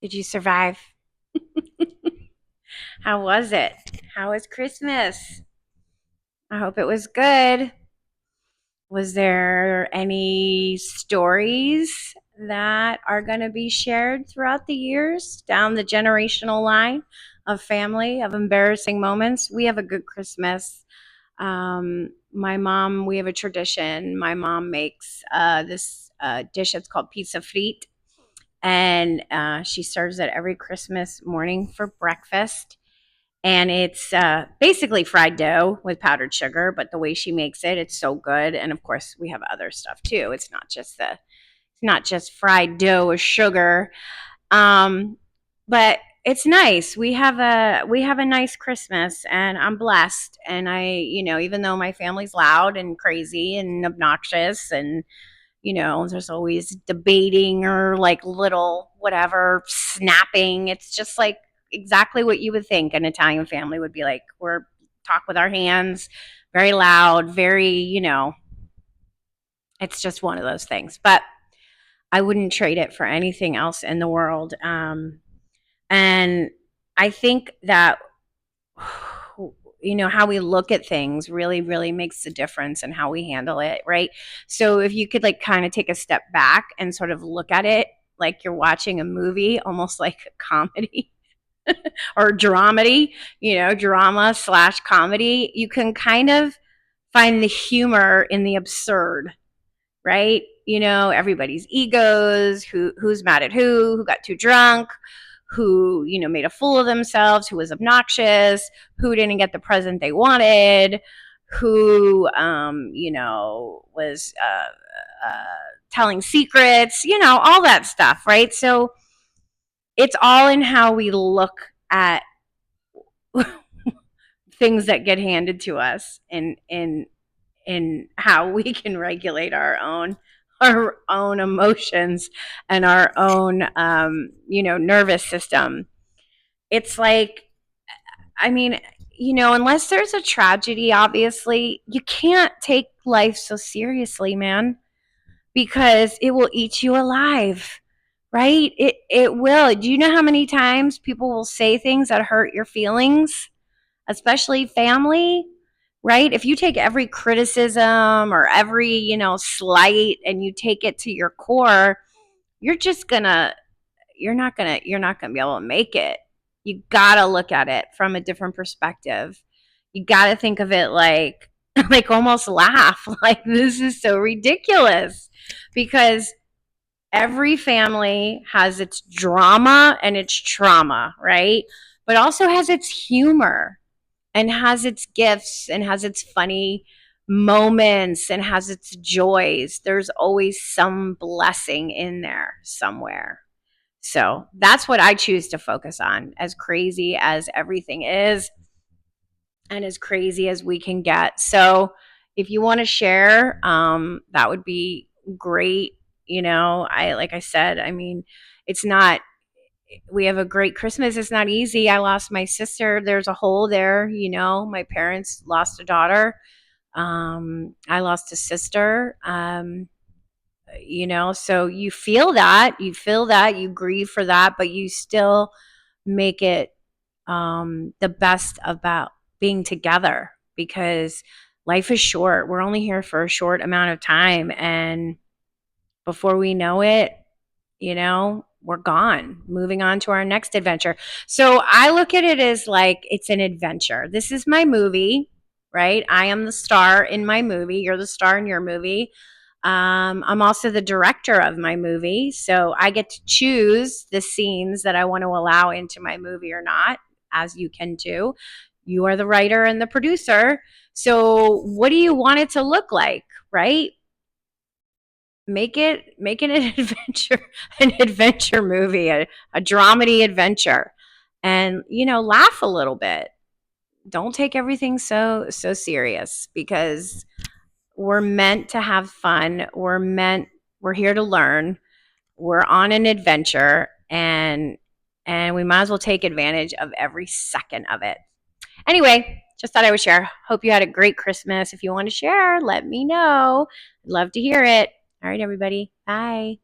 Did you survive? How was it? How was Christmas? I hope it was good. Was there any stories that are going to be shared throughout the years down the generational line of family, of embarrassing moments? We have a good Christmas. My mom, we have a tradition. My mom makes this dish that's called pizza frite, and she serves it every Christmas morning for breakfast. And it's basically fried dough with powdered sugar, but the way she makes it, it's so good. And of course, we have other stuff too. It's not just fried dough with sugar, but it's nice. We have a nice Christmas, and I'm blessed. And even though my family's loud and crazy and obnoxious, and there's always debating or like little whatever snapping. It's just like exactly what you would think an Italian family would be like. We're talk with our hands, very loud, very, it's just one of those things. But I wouldn't trade it for anything else in the world. And I think that how we look at things really really makes a difference in how we handle it, right? So if you could like kind of take a step back and sort of look at it like you're watching a movie, almost like a comedy or dramedy, drama slash comedy, you can kind of find the humor in the absurd, right? Everybody's egos, who's mad at who got too drunk, who, made a fool of themselves, who was obnoxious, who didn't get the present they wanted, who, was telling secrets, all that stuff, right? So it's all in how we look at things that get handed to us, and in how we can regulate our own emotions and our own nervous system. It's like, I mean, unless there's a tragedy, obviously you can't take life so seriously, man, because it will eat you alive, right? It will. Do you know how many times people will say things that hurt your feelings, especially family? Right? If you take every criticism or every, slight, and you take it to your core, you're just gonna you're not gonna be able to make it. You gotta look at it from a different perspective. You gotta think of it like like almost laugh, like this is so ridiculous, because every family has its drama and its trauma, right? But also has its humor, and has its gifts, and has its funny moments, and has its joys. There's always some blessing in there somewhere. So that's what I choose to focus on, as crazy as everything is and as crazy as we can get. So if you want to share, that would be great. Like I said, I mean, it's not, we have a great Christmas. It's not easy. I lost my sister. There's a hole there. My parents lost a daughter. I lost a sister. So you feel that, you grieve for that, but you still make it the best about being together, because life is short. We're only here for a short amount of time. And before we know it, we're gone, moving on to our next adventure. So I look at it as like it's an adventure. This is my movie, right? I am the star in my movie. You're the star in your movie. I'm also the director of my movie. So I get to choose the scenes that I want to allow into my movie or not, as you can too. You are the writer and the producer. So what do you want it to look like, right? Make it an adventure movie, a dramedy adventure, and laugh a little bit. Don't take everything so serious, because we're meant to have fun. We're here to learn. We're on an adventure, and we might as well take advantage of every second of it. Anyway, just thought I would share. Hope you had a great Christmas. If you want to share, let me know. I'd love to hear it. All right, everybody. Bye.